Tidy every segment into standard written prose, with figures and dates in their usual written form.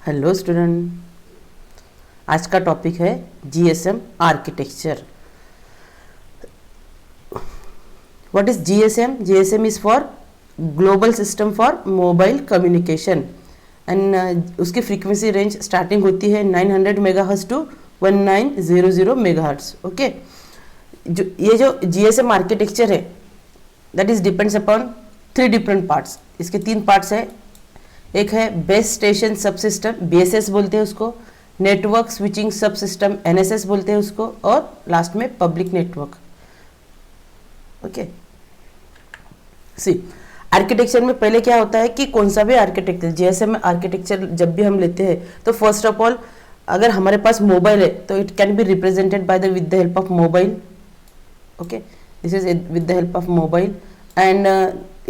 Hello student, आज का topic है GSM architecture. What is GSM? GSM is for global system for mobile communication and उसकी frequency range starting होती है 900 megahertz to 1900 megahertz. Okay, ये जो जीएसएम आर्किटेक्चर है that is depends upon 3 different parts. इसके 3 पार्ट्स है। एक है बेस स्टेशन सब सिस्टम, बीएसएस बोलते हैं उसको, नेटवर्क स्विचिंग सब सिस्टम, एनएसएस बोलते हैं उसको, और लास्ट में पब्लिक नेटवर्क। ओके, सी आर्किटेक्चर में पहले क्या होता है कि कौन सा भी आर्किटेक्चर, जीएसएम आर्किटेक्चर जब भी हम लेते हैं तो फर्स्ट ऑफ ऑल अगर हमारे पास मोबाइल है तो it can be represented by the with the help of mobile. Okay, this is with the help of mobile and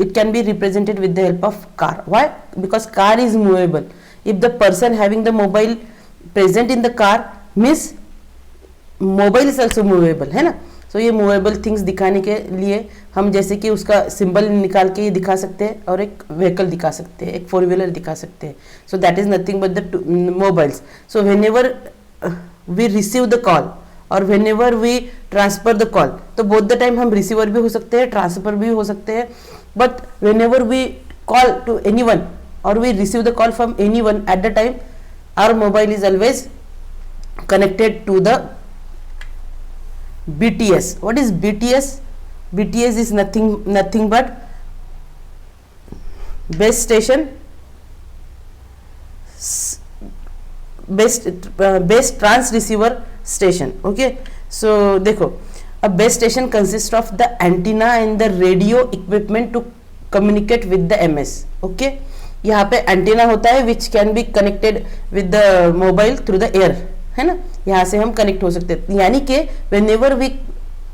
it can be represented with the help of car. Why? Because car is movable. If the person having the mobile present in the car means mobile is also movable, है ना। So ये movable things दिखाने के लिए हम जैसे कि उसका सिंबल निकाल के ये दिखा सकते हैं और एक व्हीकल दिखा सकते हैं, एक 4-व्हीलर दिखा सकते हैं। So that is nothing but the mobiles. So whenever we receive the call और whenever we transfer the call, तो both the time हम रिसीवर भी हो सकते हैं, ट्रांसफर भी हो सकते हैं, but whenever we call to anyone or we receive the call from anyone at the time, our mobile is always connected to the BTS. What is BTS? BTS is nothing but base station base trans receiver station. Okay, so देखो, a base station consists of the antenna and the radio equipment to communicate with the MS. Okay, यहाँ पे antenna होता है which can be connected with the mobile through the air, है ना। यहाँ से हम कनेक्ट हो सकते हैं, यानी कि whenever we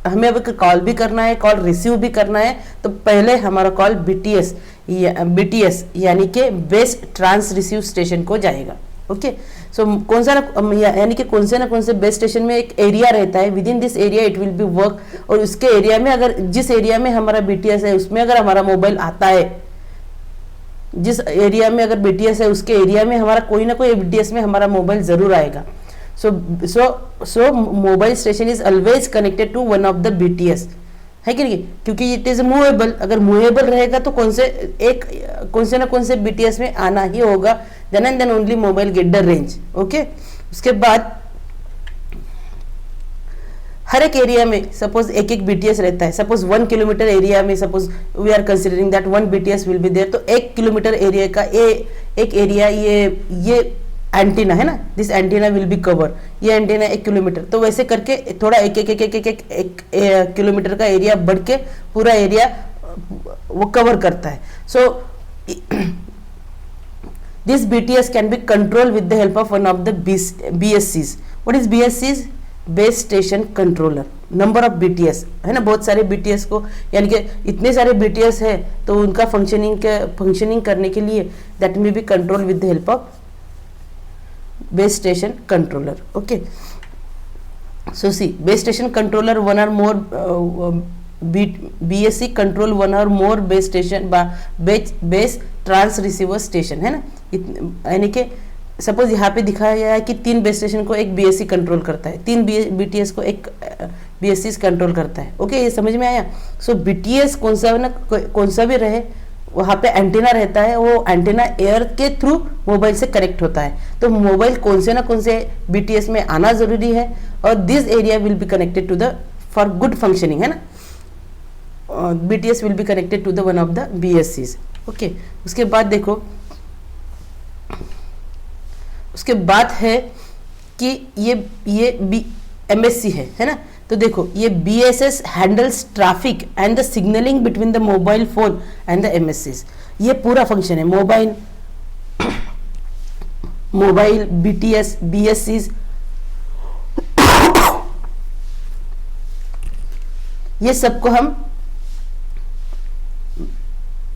हमें अब कॉल भी करना है, कॉल रिसीव भी करना है, तो पहले हमारा कॉल BTS यानी कि बेस ट्रांस रिसीव स्टेशन को जाएगा। ओके, सो कौन सा यानी कि कौन से ना कौन से बेस स्टेशन में एक एरिया रहता है, with in this area it will B work, और उसके एरिया में अगर जिस एरिया में हमारा BTS है उसमें अगर हमारा मोबाइल आता है, जिस एरिया में अगर BTS है उसके एरिया में हमारा कोई ना कोई BTS में हमारा मोबाइल जरूर आएगा। So mobile station is always connected to one of the BTS, है कि नहीं, क्योंकि इट इज मूवेबल। अगर मूवेबल रहेगा तो कौन से ना कौन से BTS में आना ही होगा, then and then only mobile get the range. Okay, उसके बाद हर एक एरिया में सपोज एक BTS रहता है। सपोज 1 किलोमीटर एरिया में suppose we are considering that 1 BTS will be there, तो 1 किलोमीटर एरिया का एक एरिया ये एंटीना है ना, this antenna will be cover, ये एंटीना 1 किलोमीटर, तो वैसे करके थोड़ा एक किलोमीटर का एरिया बढ़ के पूरा एरिया वो कवर करता है। So this BTS can be control with the help of one of the BSCs. What is BSCs? Base station controller. Number of BTS है ना, बहुत सारे BTS को, यानी कि इतने सारे BTS है तो उनका फंक्शनिंग करने के लिए that may be control with the help of base station controller. Okay, so see, base station controller one or more BSC control one or more base station base trans receiver station, है ना। यानी कि suppose यहाँ पे दिखाया गया है कि 3 बेस स्टेशन को एक BSC कंट्रोल करता है, 3 BTS को एक BSC कंट्रोल करता है। ओके, ये समझ में आया। सो BTS कौन सा भी रहे, वहाँ पे एंटीना रहता है, वो एंटीना एयर के थ्रू मोबाइल से कनेक्ट होता है, तो मोबाइल कौन से ना कौन से BTS में आना जरूरी है, और this area will be connected to the for good functioning, है ना। BTS will be connected to the one of the BSCs. Okay, उसके बाद देखो, उसके बाद है कि ये MSC है ना। तो देखो, ये BSS handles traffic and the signalling between the mobile phone and the MSCs. ये पूरा फंक्शन है, मोबाइल BTS BSCs, ये सबको हम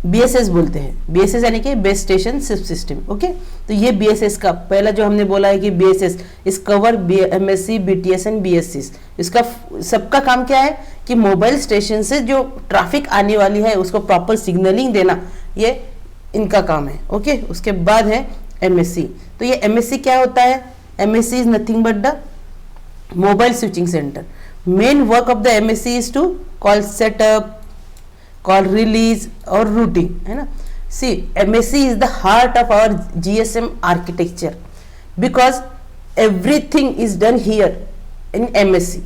BSS बोलते हैं। BSS यानी कि बेस स्टेशन सब सिस्टम। ओके, तो ये BSS का पहला जो हमने बोला है कि BSS इस cover MSC BTS and BSCs, इसका सबका काम क्या है कि मोबाइल स्टेशन से जो ट्रैफिक आने वाली है उसको प्रॉपर सिग्नलिंग देना, ये इनका काम है। ओके, उसके बाद है MSC। तो ये MSC क्या होता है? MSC is nothing but the mobile switching centre. Main work of the MSC is to call setup, call release और रूटिंग, है ना। See MSC is the heart of our GSM architecture because everything is done here in MSC।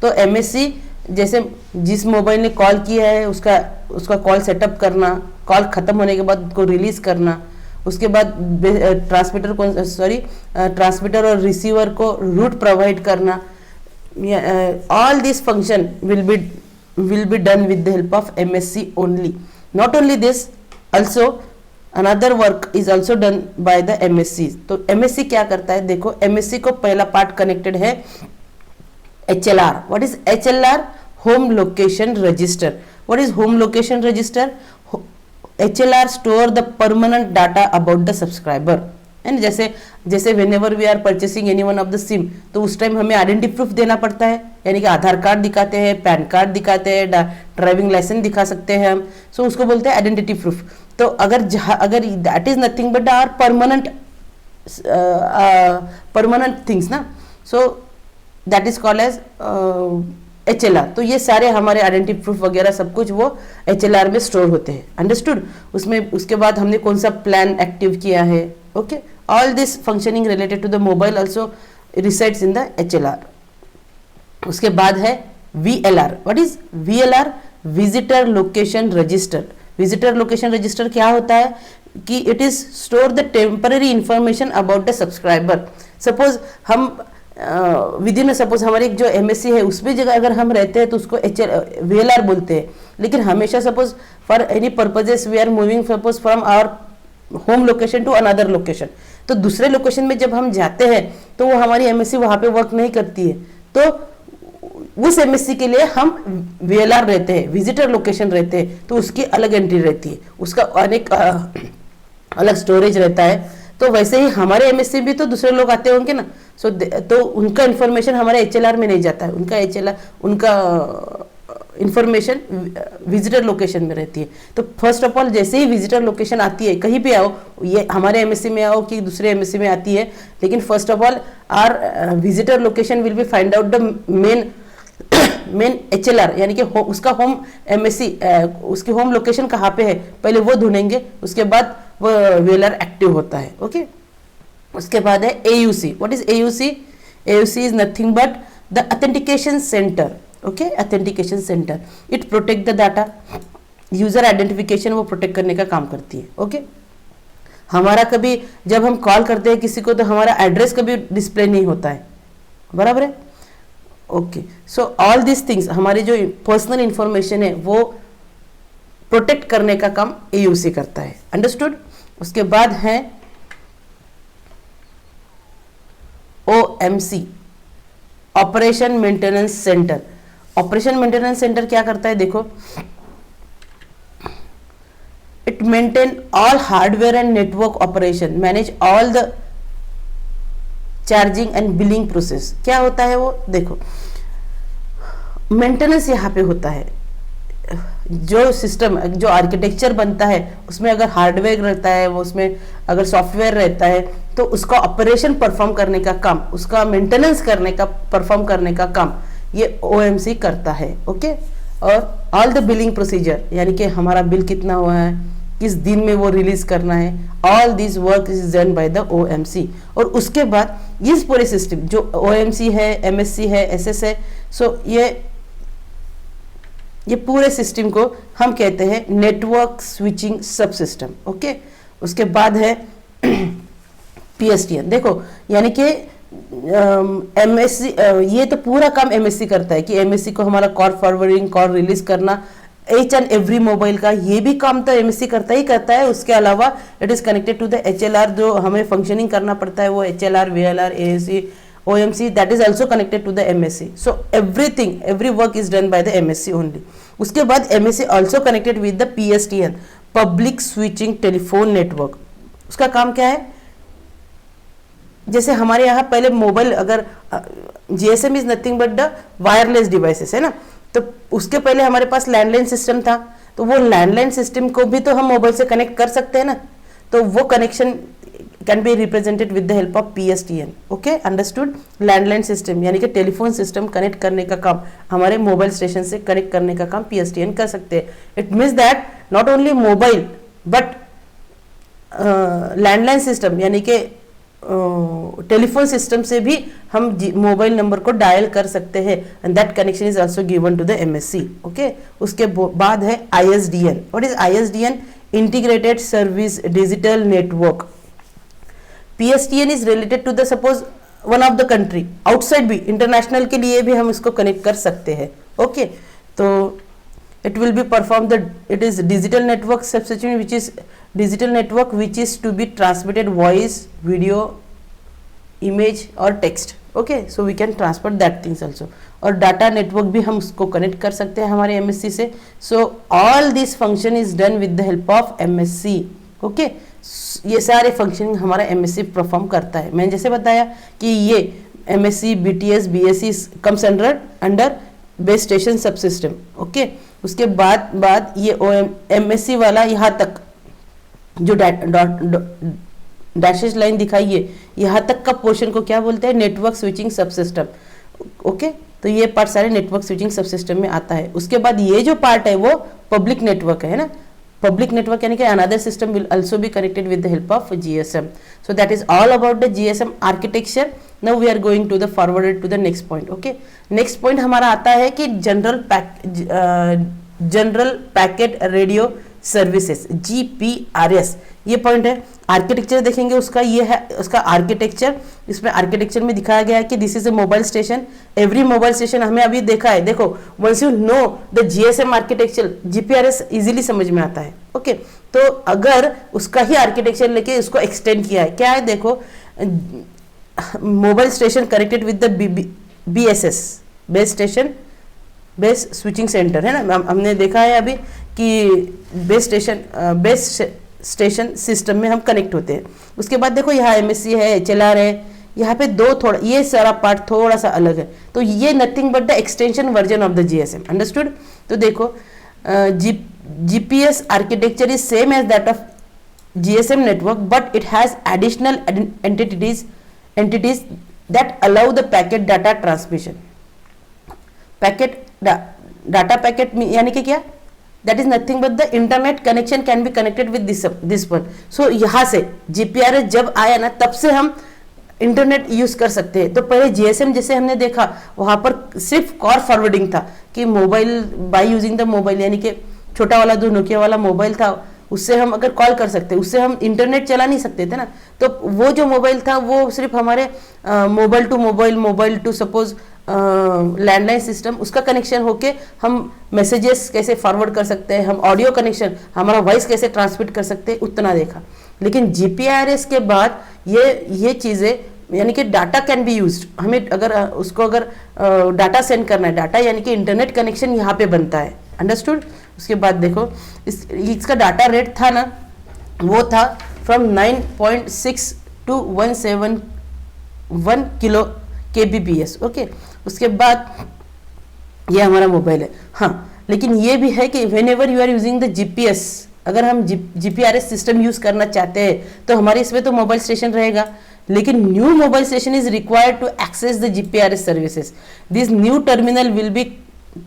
तो MSC जैसे जिस mobile ने call किया है उसका कॉल सेटअप करना, कॉल खत्म होने के बाद उसको रिलीज करना, उसके बाद ट्रांसमीटर और रिसीवर को रूट प्रोवाइड करना, all this function will be done with the help of MSC only. Not only this, also another work is also done by the MSC। तो MSC क्या करता है? देखो MSC को पहला पार्ट कनेक्टेड है HLR। What is HLR? Home Location Register। What is Home Location Register? HLR store the permanent data about the subscriber। And जैसे whenever we are purchasing any one of the SIM, तो उस time हमें identity proof देना पड़ता है, यानी कि आधार card दिखाते हैं, पैन कार्ड दिखाते हैं, ड्राइविंग लाइसेंस दिखा सकते हैं हम, सो उसको बोलते हैं आइडेंटिटी प्रूफ। तो अगर that is nothing but our permanent things ना, so that is called as HLR। तो ये सारे हमारे आइडेंटिटी प्रूफ वगैरह सब कुछ वो HLR में स्टोर होते हैं। अंडरस्टूड? उसमें उसके बाद हमने कौन सा प्लान एक्टिव किया है, okay, all this functioning related to the mobile also resides in the HLR। उसके बाद है VLR। What is VLR? Visitor location register. Visitor location register क्या होता है कि it is store the temporary information about the subscriber. Suppose हम विधि में सपोज हमारी जो MSC है उसमें जगह अगर हम रहते हैं तो उसको VLR बोलते हैं, लेकिन हमेशा suppose for any purposes we are moving suppose from our home location to another location, तो दूसरे लोकेशन में जब हम जाते हैं तो वो हमारी MSC वहां पे वर्क नहीं करती है, तो उस MSC के लिए हम VLR रहते हैं, विजिटर लोकेशन रहते हैं, तो उसकी अलग एंट्री रहती है, उसका अनेक अलग स्टोरेज रहता है। तो वैसे ही हमारे MSC भी तो दूसरे लोग आते होंगे ना, सो तो उनका इन्फॉर्मेशन हमारे HLR में नहीं जाता है, उनका इंफॉर्मेशन विजिटर लोकेशन में रहती है। तो फर्स्ट ऑफ ऑल जैसे ही विजिटर लोकेशन आती है, कहीं भी आओ, ये हमारे MSC में आओ कि दूसरे MSC में आती है, लेकिन first of all our visitor location will be find out the main HLR, यानी कि उसका होम MSC उसकी होम लोकेशन कहाँ पे है पहले वो ढूंढेंगे, उसके बाद वो VLR एक्टिव होता है। ओके, उसके बाद है AUC। What is AUC? AUC is nothing but the authentication centre. Okay, authentication centre, it protect the data, user identification वो प्रोटेक्ट करने का काम करती है। ओके, हमारा कभी जब हम कॉल करते हैं किसी को तो हमारा एड्रेस कभी डिस्प्ले नहीं होता है, बराबर है। Okay, so all this things, हमारी जो पर्सनल इंफॉर्मेशन है वो प्रोटेक्ट करने का काम AUC करता है। अंडरस्टूड? उसके बाद है OMC, operation maintenance centre. Operation maintenance centre क्या करता है? देखो, it maintain all hardware and network operation, manage all the charging and billing process. क्या होता है वो? देखो, मेंटेनेंस यहाँ पे होता है, जो सिस्टम जो आर्किटेक्चर बनता है उसमें अगर हार्डवेयर रहता है, वो उसमें अगर सॉफ्टवेयर रहता है, तो उसका ऑपरेशन परफॉर्म करने का काम, उसका मेंटेनेंस करने का परफॉर्म करने का काम ये OMC करता है। ओके, और ऑल द बिलिंग प्रोसीजर, यानी कि हमारा बिल कितना हुआ है, किस दिन में वो रिलीज करना है, all this work is done by the OMC। और उसके बाद इस पूरे सिस्टम जो OMC है, MSC है, SS है, सो ये पूरे सिस्टम को हम कहते हैं नेटवर्क स्विचिंग सब सिस्टम। ओके, उसके बाद है PSTN। देखो, यानी कि MSC ये तो पूरा काम MSC करता है कि MSC को हमारा कॉल फॉरवर्डिंग, कॉल रिलीज करना, एच एंड एवरी मोबाइल का ये भी काम तो MSC करता ही करता है। उसके अलावा it is connected to the HLR, जो हमें फंक्शनिंग करना पड़ता है, वो HLR, VLR, AAC, OMC, that is also connected to the MSC. So every work is done by the MSC only. उसके बाद MSC also connected with the PSTN, Public Switching Telephone Network. उसका काम क्या है? जैसे हमारे यहाँ पहले मोबाइल अगर GSM is nothing but the wireless devices है ना, तो उसके पहले हमारे पास लैंडलाइन सिस्टम था, तो वो लैंडलाइन सिस्टम को भी तो हम मोबाइल से कनेक्ट कर सकते हैं ना, तो वो connection can be represented with the help of PSTN. Okay, understood. Landline system यानी कि टेलीफोन सिस्टम कनेक्ट करने का काम, हमारे मोबाइल स्टेशन से कनेक्ट करने का काम PSTN कर सकते हैं. It means that not only mobile but landline system यानी कि टेलीफोन सिस्टम से भी हम मोबाइल नंबर को डायल कर सकते हैं. And that connection is also given to the MSC. Okay, उसके बाद है ISDN. What is ISDN? Integrated service digital network. PSTN is related to the suppose one of the country outside भी, international के लिए भी हम इसको कनेक्ट कर सकते हैं. ओके, तो it will be performed it is digital network substitution which is digital network which is to be transmitted voice, video, image or text. Okay, so we can transfer that things also. और data network भी हम उसको connect कर सकते हैं हमारे MSC से. सो all this function is done with the help of MSC. Okay, ये सारे फंक्शन हमारा MSC परफॉर्म करता है. मैंने जैसे बताया कि ये MSC, BTS, BSc comes under base station सब सिस्टम. ओके, उसके बाद ये MSC वाला यहाँ तक जो डैशेज लाइन दिखाई है, यहाँ तक का पोर्शन को क्या बोलते हैं? नेटवर्क स्विचिंग सब सिस्टम. ओके, तो ये पार्ट सारे नेटवर्क स्विचिंग सब सिस्टम में आता है. उसके बाद ये जो पार्ट है वो पब्लिक नेटवर्क है ना. पब्लिक नेटवर्क यानी कि another system will also be connected with the help of GSM. So that is all about the GSM architecture. Now we are going to the forwarded to the next point. Okay, next point हमारा आता है कि general packet radio services, GPRS. ये point है. Architecture देखेंगे उसका, ये है उसका आर्किटेक्चर. इसमें आर्किटेक्चर में दिखाया गया है कि this is a mobile station. Every mobile station हमें अभी देखा है. देखो, once you know the GSM architecture, GPRS easily समझ में आता है. ओके, तो अगर उसका ही आर्किटेक्चर लेके उसको एक्सटेंड किया है, क्या है देखो, mobile station connected with the BSS, base station base switching centre है ना. हमने देखा है अभी कि बेस स्टेशन सिस्टम में हम कनेक्ट होते हैं. उसके बाद देखो यहाँ MSC है, HLR है. यहाँ पे दो थोड़ा, ये सारा पार्ट थोड़ा सा अलग है. तो ये nothing but the extension version of the GSM. Understood. तो देखो, GPS architecture is same as that of GSM network but it has additional entities that allow the packet data transmission. Packet data packet यानी कि क्या? That is nothing but the internet connection can be connected with this one. So यहाँ से GPRS जब आया ना, तब से हम इंटरनेट यूज कर सकते हैं. तो पहले GSM जैसे हमने देखा, वहां पर सिर्फ कॉल फॉरवर्डिंग था कि mobile by using the mobile, यानी कि छोटा वाला जो नोकिया वाला मोबाइल था, उससे हम अगर कॉल कर सकते, उससे हम इंटरनेट चला नहीं सकते थे ना. तो वो जो मोबाइल था वो सिर्फ हमारे mobile to suppose landline system, उसका कनेक्शन होके हम मैसेजेस कैसे फॉरवर्ड कर सकते हैं, हम ऑडियो कनेक्शन, हमारा वॉइस कैसे ट्रांसमिट कर सकते हैं, उतना देखा. लेकिन GPRS के बाद ये चीज़ें यानी कि डाटा कैन बी यूज्ड. हमें अगर डाटा सेंड करना है, डाटा यानी कि इंटरनेट कनेक्शन यहाँ पे बनता है. अंडरस्टूड. उसके बाद देखो, इसका डाटा रेट था ना, वो था from 9.6 to 171 kilo kbps. Okay, उसके बाद ये हमारा मोबाइल है. हाँ, लेकिन ये भी है कि whenever you are using the GPS, अगर हम GPRS सिस्टम यूज करना चाहते हैं तो हमारे इसमें तो मोबाइल स्टेशन रहेगा, लेकिन new mobile station is required to access the GPRS services. This new terminal will be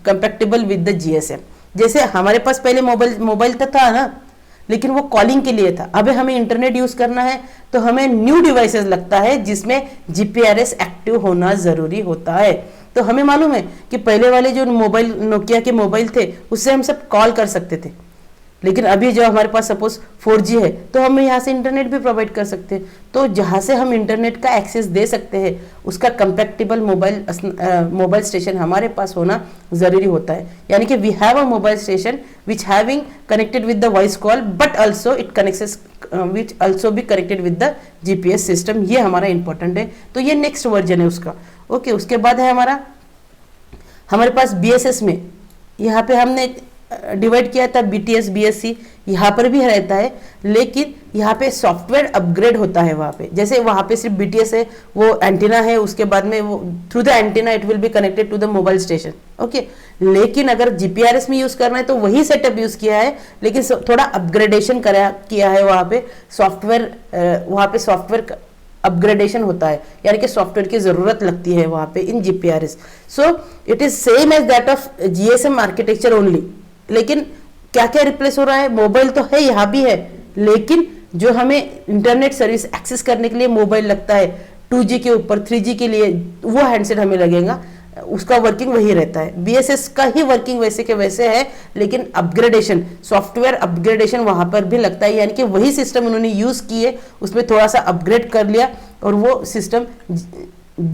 compatible with the GSM. जैसे हमारे पास पहले मोबाइल था ना, लेकिन वो कॉलिंग के लिए था. अब हमें इंटरनेट यूज करना है तो हमें न्यू डिवाइसेस लगता है जिसमें GPRS एक्टिव होना जरूरी होता है. तो हमें मालूम है कि पहले वाले जो मोबाइल नोकिया के मोबाइल थे, उससे हम सब कॉल कर सकते थे. लेकिन अभी जो हमारे पास सपोज 4G है तो हम यहाँ से इंटरनेट भी प्रोवाइड कर सकते हैं. तो जहाँ से हम इंटरनेट का एक्सेस दे सकते हैं, उसका कंपैटिबल मोबाइल स्टेशन हमारे पास होना ज़रूरी होता है. यानी कि we have a mobile station which having connected with the voice call but also it connects which also be connected with the GPS system. ये हमारा इंपॉर्टेंट है. तो ये नेक्स्ट वर्जन है उसका. ओके, उसके बाद है हमारे पास BSS में, यहाँ पे हमने डिवाइड किया था BTS BSc. यहाँ पर भी रहता है, लेकिन यहाँ पे सॉफ्टवेयर अपग्रेड होता है वहाँ पे। जैसे वहाँ पे सिर्फ BTS है, वो एंटीना है, उसके बाद में वो through the antenna it will be connected to the mobile station, okay. लेकिन अगर GPRS में यूज करना है तो वही सेटअप यूज किया है, लेकिन थोड़ा अपग्रेडेशन किया है वहाँ पे। सॉफ्टवेयर अपग्रेडेशन होता है, यानी कि सॉफ्टवेयर की जरूरत लगती है वहाँ पे in GPRS। So it is same as that of GSM architecture only. लेकिन क्या क्या रिप्लेस हो रहा है? मोबाइल तो है, यहाँ भी है, लेकिन जो हमें इंटरनेट सर्विस एक्सेस करने के लिए मोबाइल लगता है 2G के ऊपर, 3G के लिए वो हैंडसेट हमें लगेगा, उसका वर्किंग वही रहता है। BSS का ही वर्किंग वैसे के वैसे है, लेकिन अपग्रेडेशन, सॉफ्टवेयर अपग्रेडेशन वहां पर भी लगता है, यानी कि वही सिस्टम उन्होंने यूज किए, उसमें थोड़ा सा अपग्रेड कर लिया और वो सिस्टम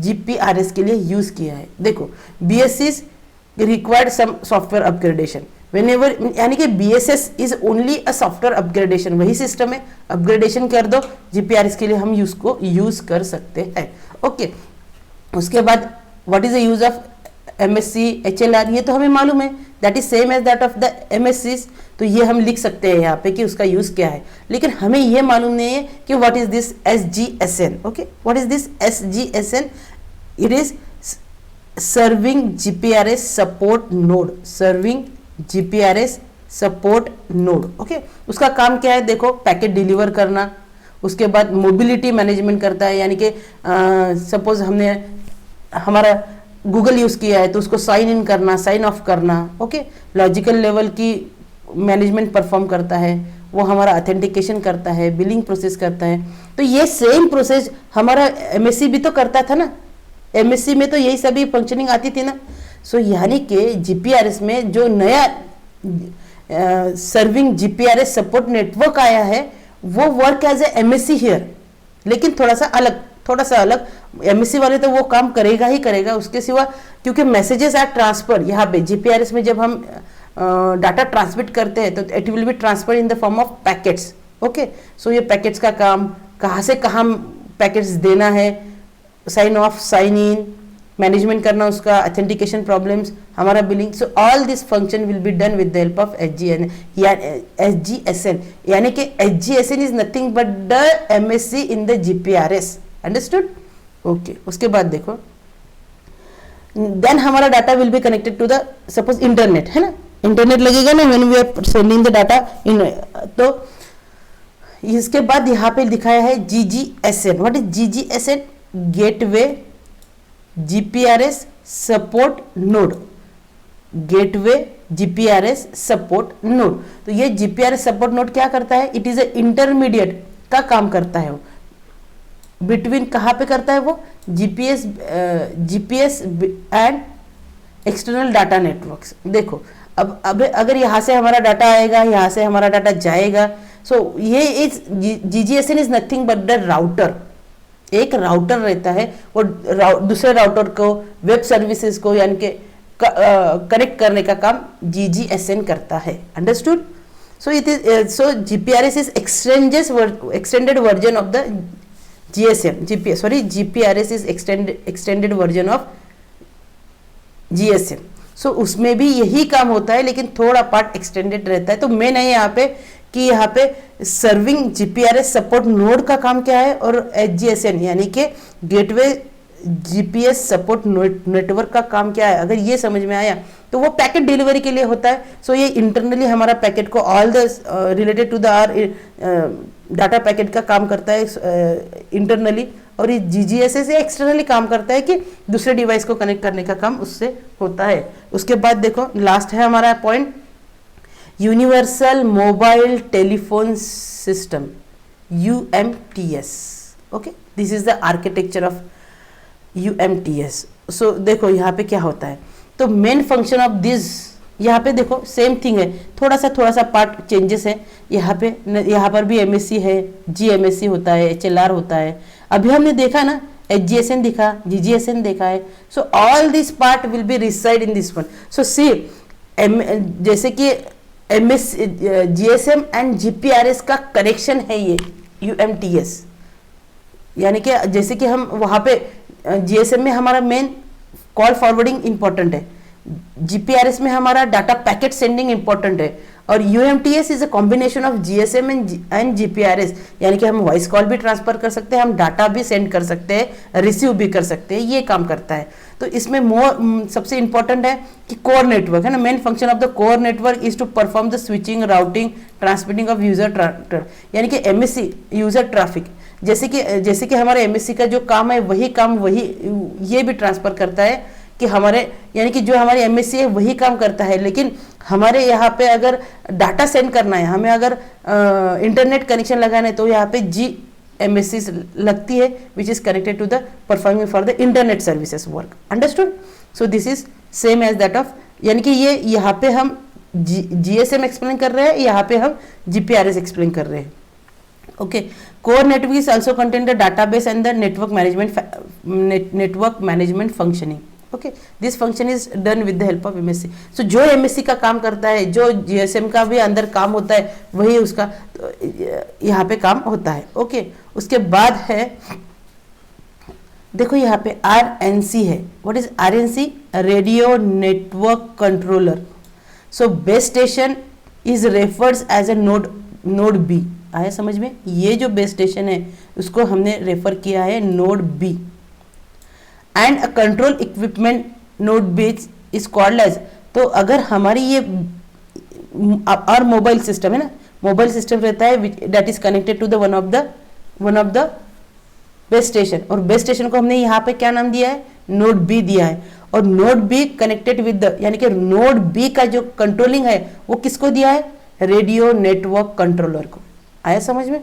GPRS के लिए यूज किया है। देखो, BSS required some software upgradation whenever, यानी कि BSS is only a software upgradation, वही सिस्टम है, अपग्रेडेशन कर दो, GPRS के लिए हम यूज कर सकते हैं, ओके। उसके बाद what is the use of MSc HLR, ये तो हमें मालूम है, that is same as that of the MSCs, तो ये हम लिख सकते हैं यहाँ पे कि उसका यूज क्या है। लेकिन हमें ये मालूम नहीं है कि what is this SGSN, okay. What is this SGSN? It is serving GPRS support node, serving GPRS support node, okay. उसका काम क्या है? देखो, पैकेट डिलीवर करना, उसके बाद मोबिलिटी मैनेजमेंट करता है, यानी कि सपोज हमने हमारा गूगल यूज किया है तो उसको साइन इन करना, साइन ऑफ करना, ओके। लॉजिकल लेवल की मैनेजमेंट परफॉर्म करता है, वो हमारा ऑथेंटिकेशन करता है, बिलिंग प्रोसेस करता है। तो ये सेम प्रोसेस हमारा MSc भी तो करता था ना, MSc में तो यही सभी फंक्शनिंग आती थी ना। सो यानी कि GPRS में जो नया सर्विंग GPRS सपोर्ट नेटवर्क आया है वो work as a MSc here, लेकिन थोड़ा सा अलग। MSc वाले तो वो काम करेगा ही करेगा, उसके सिवा, क्योंकि मैसेजेस आर ट्रांसफर यहाँ पे GPRS में जब हम डाटा ट्रांसमिट करते हैं तो it will be transfer in the form of packets, okay. So ये पैकेट्स का काम, कहाँ से कहाँ पैकेट्स देना है, sign off, sign in, management करना उसका, ऑथेंटिकेशन प्रॉब्लम्स, हमारा billing, so all this function will be done with the help of SGSN, यानी कि SGSN is nothing but the MSc in the GPRS, understood, okay. उसके बाद देखो, then हमारा डाटा will be connected to the suppose internet, है ना, internet लगेगा ना when we are sending the data in. तो इसके बाद यहाँ पे दिखाया है GGSN। What is GGSN? Gateway GPRS support node, gateway GPRS support node. तो ये GPRS सपोर्ट नोड क्या करता है? इट इज ए इंटरमीडिएट का काम करता है वो, बिटवीन, कहाँ पे करता है वो? GPS and external data networks. देखो, अब अगर यहाँ से हमारा डाटा आएगा, यहाँ से हमारा डाटा जाएगा, सो ये is GGSN is nothing but the router. एक राउटर रहता है, वो दूसरे राउटर को, वेब सर्विसेज को, यानी कि कनेक्ट करने का काम GGSN करता है, understood. So it is GPRS is extended version of the GPRS is extended version of GSM। सो उसमें भी यही काम होता है, लेकिन थोड़ा पार्ट एक्सटेंडेड रहता है। तो मेन है यहाँ पे कि यहाँ पे सर्विंग GPRS सपोर्ट नोड का काम क्या है, और SGSN यानी कि गेटवे GPS सपोर्ट नेटवर्क का काम क्या है। अगर ये समझ में आया तो वो पैकेट डिलीवरी के लिए होता है। सो ये इंटरनली हमारा पैकेट को all the related to the data packet का काम करता है इंटरनली, और ये GGSS से एक्सटर्नली काम करता है कि दूसरे डिवाइस को कनेक्ट करने का काम उससे होता है। उसके बाद देखो, लास्ट है हमारा point, universal mobile telephone system, UMTS, okay. This is the architecture of UMTS। सो देखो यहाँ पे क्या होता है, तो मेन फंक्शन ऑफ दिस, यहाँ पे देखो सेम थिंग है, थोड़ा सा पार्ट चेंजेस है। यहाँ पर भी MSc है, GMSc होता है, HLR होता है। अभी हमने देखा ना, SGSN दिखा, GGSN देखा है। So all this part will be reside in this one. So see जैसे कि GSM एंड GPRS का कनेक्शन है ये UMTS, यानी कि जैसे कि हम वहाँ पे GSM में हमारा मेन कॉल फॉरवर्डिंग इंपॉर्टेंट है, GPRS में हमारा डाटा पैकेट सेंडिंग इंपॉर्टेंट है, और UMTS is a combination of GSM एंड GPRS, यानी कि हम वॉइस कॉल भी ट्रांसफर कर सकते हैं, हम डाटा भी सेंड कर सकते हैं, रिसीव भी कर सकते हैं, ये काम करता है। तो इसमें सबसे इंपॉर्टेंट है कि कोर नेटवर्क है ना, main function of the core network is to perform the switching, routing, transmitting of user, यानी कि MSC यूजर ट्रैफिक, जैसे कि हमारे MSC का जो काम है वही काम ये भी ट्रांसफर करता है कि हमारे, यानी कि जो हमारे MSC है वही काम करता है, लेकिन हमारे यहाँ पे अगर डाटा सेंड करना है, हमें अगर इंटरनेट कनेक्शन लगाना है, तो यहाँ पे GMSC लगती है, which is connected to the performing for the internet services work. Understood? So this is same as that of, यानी कि ये यहाँ पे हम GSM एक्सप्लेन कर रहे हैं, यहाँ पे हम GPRS एक्सप्लेन कर रहे हैं। Okay, core network is also contain the database and the network management functioning. Okay, this function is done with the help of MSC। सो जो MSC का काम करता है, जो GSM का भी अंदर काम होता है, वही उसका यहाँ पे काम होता है। ओके, उसके बाद है, देखो यहाँ पे RNC है। What is RNC? Radio network controller. So base station is referred as a node B। आया समझ में? ये जो बेस स्टेशन है उसको हमने रेफर किया है node B, and a control equipment node B is called as. तो अगर हमारी ये और मोबाइल सिस्टम है ना, मोबाइल सिस्टम रहता है that is connected to the one of the base station, और बेस स्टेशन को हमने यहाँ पे क्या नाम दिया है? नोड B दिया है। और node B connected with the, यानी कि नोड B का जो कंट्रोलिंग है वो किसको दिया है? रेडियो नेटवर्क कंट्रोलर को। आया समझ में?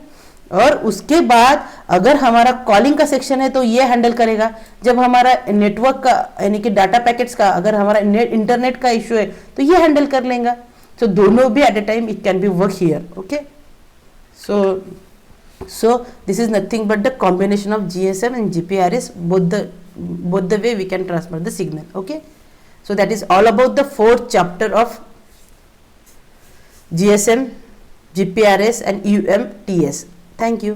और उसके बाद अगर हमारा कॉलिंग का सेक्शन है तो ये हैंडल करेगा। जब हमारा नेटवर्क का, यानी कि डाटा पैकेट्स का, अगर हमारा इंटरनेट का इश्यू है तो ये हैंडल कर लेगा। तो दोनों भी at a time it can be work here. Okay, so this is nothing but the combination of GSM and GPRS, both the way we can transfer the signal. Okay, so that is all about the fourth chapter of GSM, GPRS and UMTS. Thank you.